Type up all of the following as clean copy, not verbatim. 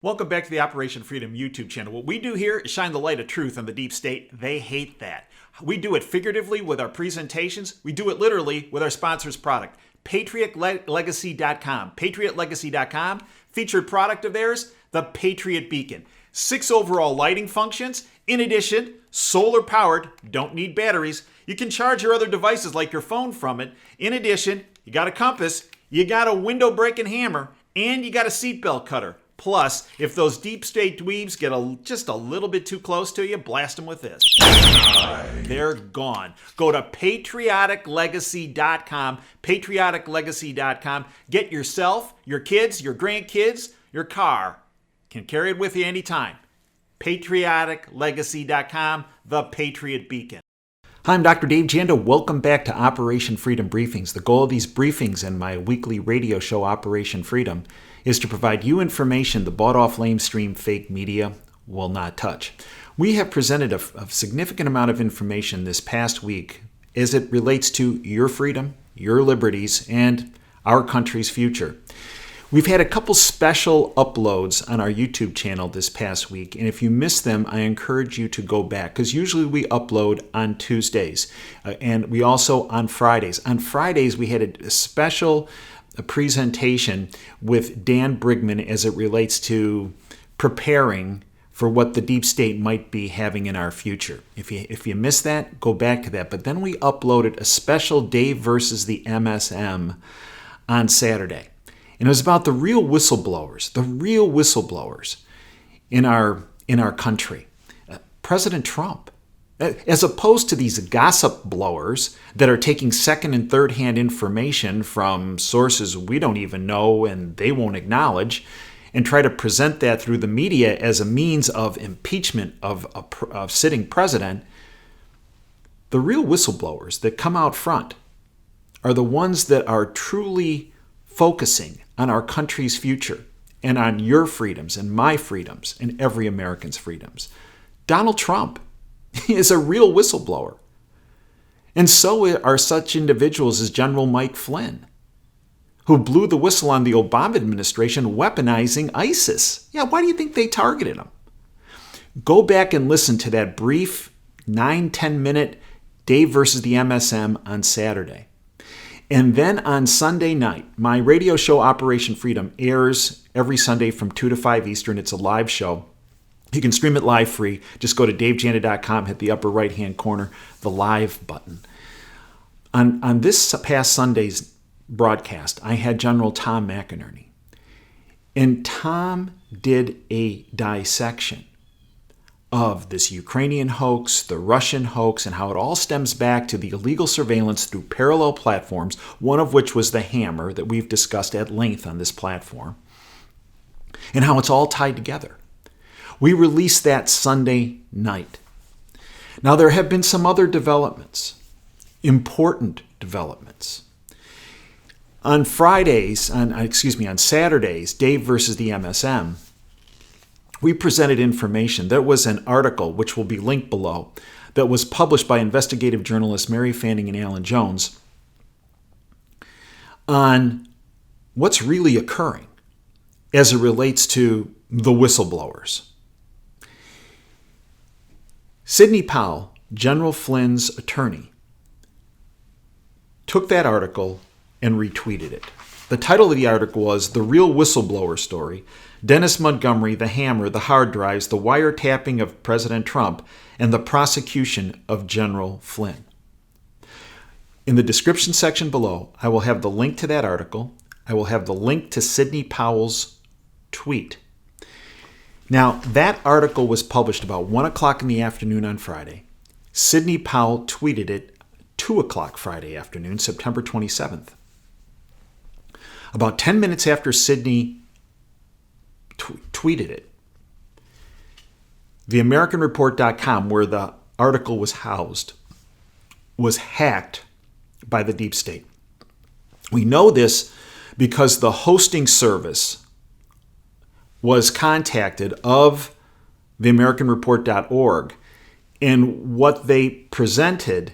Welcome back to the Operation Freedom YouTube channel. What we do here is shine the light of truth on the deep state. They hate that. We do it figuratively with our presentations. We do it literally with our sponsor's product, PatriotLegacy.com. PatriotLegacy.com, featured product of theirs, the Patriot Beacon. 6 overall lighting functions. In addition, solar powered, don't need batteries. You can charge your other devices like your phone from it. In addition, you got a compass, you got a window breaking hammer, and you got a seatbelt cutter. Plus, if those deep state dweebs get just a little bit too close to you, blast them with this. They're gone. Go to patrioticlegacy.com, patrioticlegacy.com. Get yourself, your kids, your grandkids, your car. Can carry it with you anytime. patrioticlegacy.com, the Patriot Beacon. Hi, I'm Dr. Dave Janda. Welcome back to Operation Freedom Briefings. The goal of these briefings and my weekly radio show, Operation Freedom, is to provide you information the bought-off lamestream fake media will not touch. We have presented a significant amount of information this past week as it relates to your freedom, your liberties, and our country's future. We've had a couple special uploads on our YouTube channel this past week, and if you missed them, I encourage you to go back, because usually we upload on Tuesdays, and we also on Fridays. On Fridays, we had a special presentation with Dan Brigman as it relates to preparing for what the deep state might be having in our future. If you missed that, go back to that. But then we uploaded a special Dave versus the MSM on Saturday. And it was about the real whistleblowers in our country. President Trump, as opposed to these gossip blowers that are taking second and third hand information from sources we don't even know and they won't acknowledge, and try to present that through the media as a means of impeachment of sitting president. The real whistleblowers that come out front are the ones that are truly focusing on our country's future and on your freedoms and my freedoms and every American's freedoms. Donald Trump is a real whistleblower. And so are such individuals as General Mike Flynn, who blew the whistle on the Obama administration weaponizing ISIS. Yeah, why do you think they targeted him? Go back and listen to that brief 9-10 minute Dave versus the MSM on Saturday. And then on Sunday night, my radio show Operation Freedom airs every Sunday from 2 to 5 Eastern. It's a live show. You can stream it live free. Just go to davejanda.com, hit the upper right-hand corner, the live button. On this past Sunday's broadcast, I had General Tom McInerney. And Tom did a dissection of this Ukrainian hoax, the Russian hoax, and how it all stems back to the illegal surveillance through parallel platforms, one of which was the Hammer that we've discussed at length on this platform, and how it's all tied together. We released that Sunday night. Now, there have been some other developments, important developments. On Saturdays, Dave versus the MSM, we presented information. There was an article, which will be linked below, that was published by investigative journalists Mary Fanning and Alan Jones on what's really occurring as it relates to the whistleblowers. Sidney Powell, General Flynn's attorney, took that article and retweeted it. The title of the article was "The Real Whistleblower Story: Dennis Montgomery, the Hammer, the hard drives, the wiretapping of President Trump, and the prosecution of General Flynn." In the description section below, I will have the link to that article. I will have the link to Sidney Powell's tweet. Now, that article was published about 1 o'clock in the afternoon on Friday. Sidney Powell tweeted it 2 o'clock Friday afternoon, September 27th. About 10 minutes after Sidney tweeted it, theamericanreport.com, where the article was housed, was hacked by the deep state. We know this because the hosting service was contacted of theamericanreport.org, and what they presented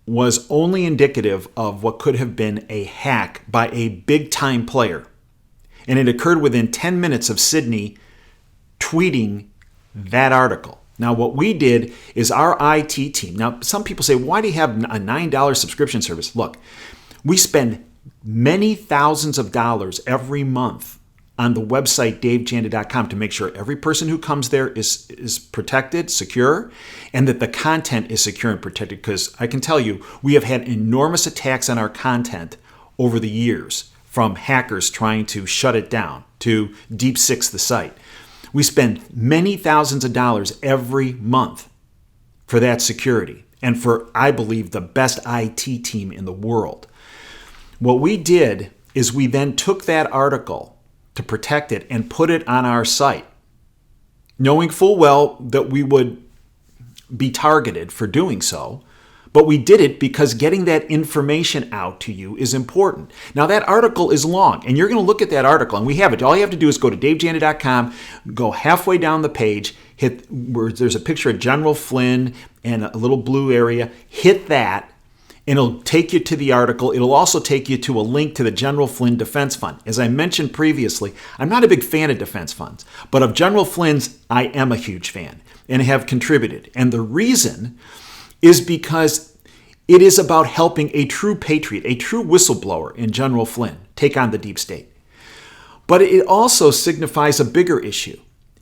was only indicative of what could have been a hack by a big-time player. And it occurred within 10 minutes of Sidney tweeting that article. Now, what we did is our IT team. Now, some people say, why do you have a $9 subscription service? Look, we spend many thousands of dollars every month on the website davejanda.com to make sure every person who comes there is protected, secure, and that the content is secure and protected. Because I can tell you, we have had enormous attacks on our content over the years, from hackers trying to shut it down to deep six the site. We spend many thousands of dollars every month for that security and for, I believe, the best IT team in the world. What we did is we then took that article to protect it and put it on our site, knowing full well that we would be targeted for doing so. But we did it because getting that information out to you is important. Now, that article is long, and you're going to look at that article, and we have it. All you have to do is go to davejanda.com, go halfway down the page, hit where there's a picture of General Flynn and a little blue area. Hit that, and it'll take you to the article. It'll also take you to a link to the General Flynn Defense Fund. As I mentioned previously, I'm not a big fan of defense funds, but of General Flynn's, I am a huge fan and have contributed. And the reason is because it is about helping a true patriot, a true whistleblower in General Flynn take on the deep state. But it also signifies a bigger issue.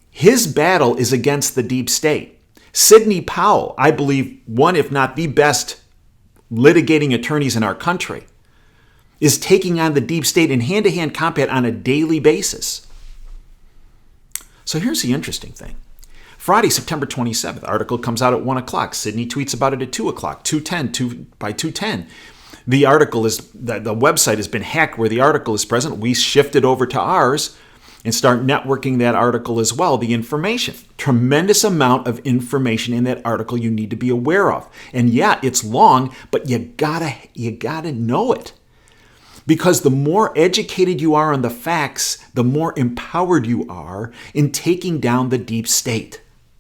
His battle is against the deep state. Sidney Powell, I believe one, if not the best litigating attorneys in our country, is taking on the deep state in hand-to-hand combat on a daily basis. So here's the interesting thing. Friday, September 27th, article comes out at 1 o'clock. Sidney tweets about it at 2 o'clock, 2:10, by 2:10. The article is, the website has been hacked where the article is present. We shift it over to ours and start networking that article as well, the information. Tremendous amount of information in that article you need to be aware of. And yeah, it's long, but you gotta know it. Because the more educated you are on the facts, the more empowered you are in taking down the deep state.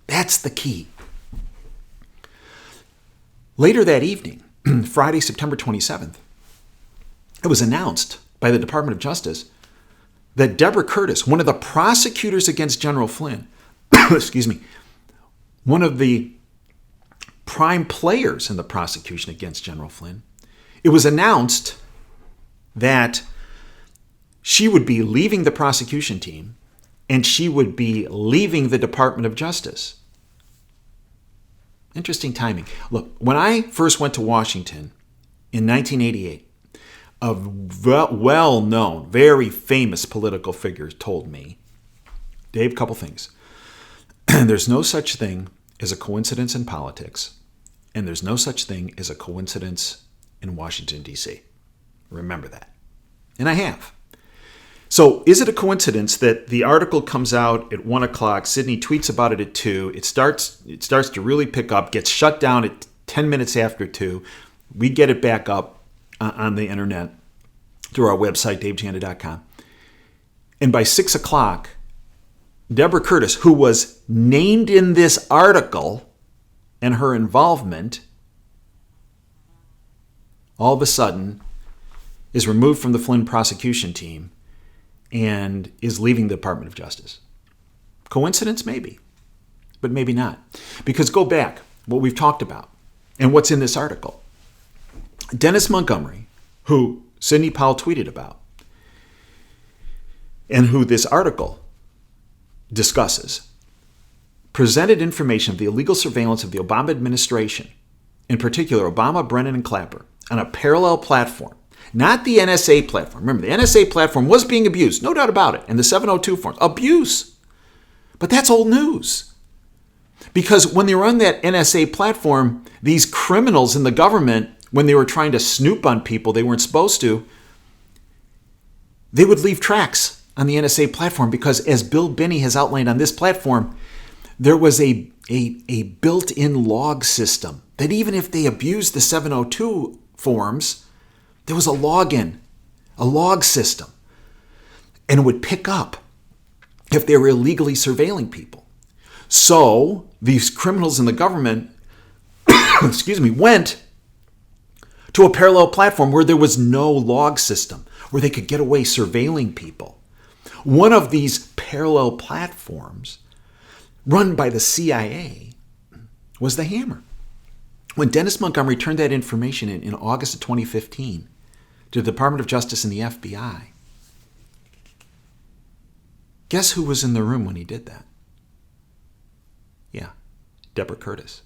That's the key. Later that evening, Friday, September 27th, it was announced by the Department of Justice that Deborah Curtis, one of the prosecutors against General Flynn, excuse me, one of the prime players in the prosecution against General Flynn, it was announced that she would be leaving the prosecution team and she would be leaving the Department of Justice. Interesting timing. Look, when I first went to Washington in 1988, a well-known, very famous political figure told me, Dave, couple things. There's no such thing as a coincidence in politics, and there's no such thing as a coincidence in Washington, D.C. Remember that. And I have. So is it a coincidence that the article comes out at 1 o'clock, Sidney tweets about it at 2, it starts to really pick up, gets shut down at 10 minutes after 2, we get it back up on the internet through our website, davejanda.com. And by 6 o'clock, Deborah Curtis, who was named in this article and her involvement, all of a sudden is removed from the Flynn prosecution team and is leaving the Department of Justice. Coincidence? Maybe, but maybe not. Because go back, what we've talked about and what's in this article. Dennis Montgomery, who Sidney Powell tweeted about, and who this article discusses, presented information of the illegal surveillance of the Obama administration, in particular Obama, Brennan, and Clapper, on a parallel platform. Not the NSA platform. Remember, the NSA platform was being abused, no doubt about it, and the 702 forms. Abuse. But that's old news. Because when they were on that NSA platform, these criminals in the government, when they were trying to snoop on people they weren't supposed to, they would leave tracks on the NSA platform because, as Bill Binney has outlined on this platform, there was a built-in log system that even if they abused the 702 forms, there was a login, a log system, and it would pick up if they were illegally surveilling people. So these criminals in the government, went to a parallel platform where there was no log system, where they could get away surveilling people. One of these parallel platforms run by the CIA was the hammer. When Dennis Montgomery turned that information in August of 2015 to the Department of Justice and the FBI, guess who was in the room when he did that? Yeah, Deborah Curtis.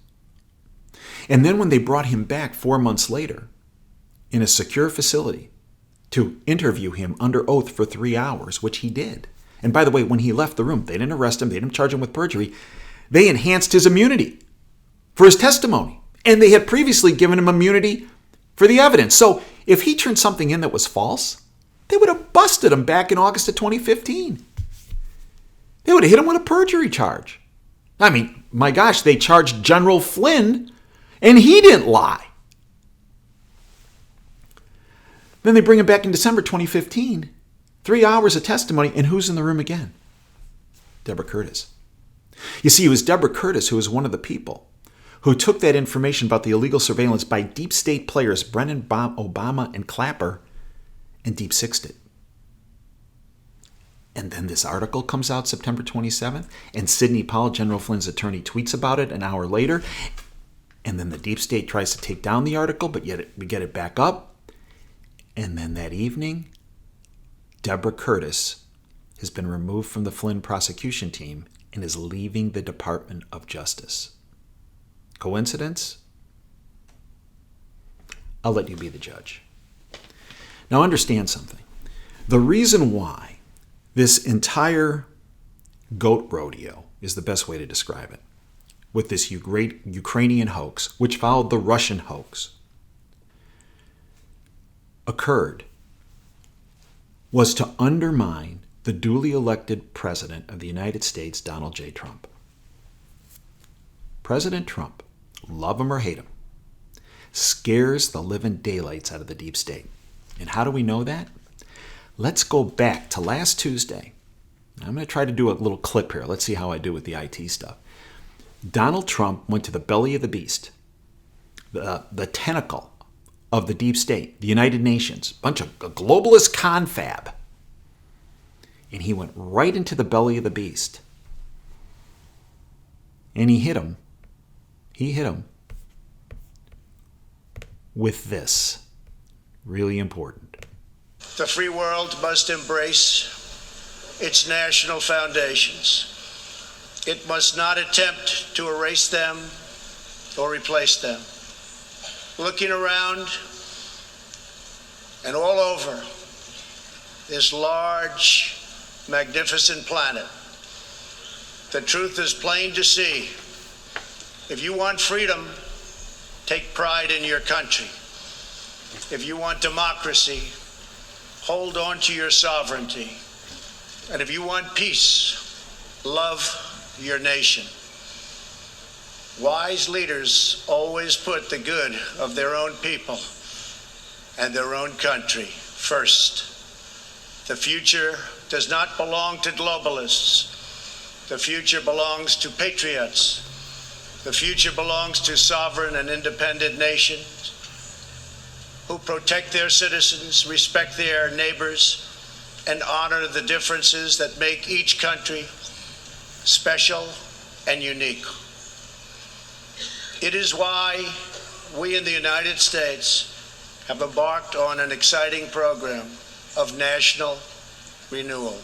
And then when they brought him back 4 months later in a secure facility to interview him under oath for 3 hours, which he did. And by the way, when he left the room, they didn't arrest him, they didn't charge him with perjury. They enhanced his immunity for his testimony. And they had previously given him immunity for the evidence. So if he turned something in that was false, they would have busted him back in August of 2015. They would have hit him with a perjury charge. I mean, my gosh, they charged General Flynn, and he didn't lie. Then they bring him back in December 2015, 3 hours of testimony, and who's in the room again? Deborah Curtis. You see, it was Deborah Curtis who was one of the people who took that information about the illegal surveillance by deep state players Brennan, Obama, and Clapper and deep sixed it. And then this article comes out September 27th, and Sidney Powell, General Flynn's attorney, tweets about it an hour later. And then the deep state tries to take down the article, but yet we get it back up. And then that evening, Deborah Curtis has been removed from the Flynn prosecution team and is leaving the Department of Justice. Coincidence? I'll let you be the judge. Now understand something. The reason why this entire goat rodeo is the best way to describe it, with this Ukrainian hoax, which followed the Russian hoax, occurred, was to undermine the duly elected President of the United States, Donald J. Trump. President Trump, love him or hate him, scares the living daylights out of the deep state. And how do we know that? Let's go back to last Tuesday. I'm going to try to do a little clip here. Let's see how I do with the IT stuff. Donald Trump went to the belly of the beast, the tentacle of the deep state, the United Nations, bunch of globalist confab. And he went right into the belly of the beast. And he hit him. He hit him with this. Really important. The free world must embrace its national foundations. It must not attempt to erase them or replace them. Looking around and all over this large, magnificent planet, the truth is plain to see. If you want freedom, take pride in your country. If you want democracy, hold on to your sovereignty. And if you want peace, love your nation. Wise leaders always put the good of their own people and their own country first. The future does not belong to globalists. The future belongs to patriots. The future belongs to sovereign and independent nations who protect their citizens, respect their neighbors, and honor the differences that make each country special and unique. It is why we in the United States have embarked on an exciting program of national renewal.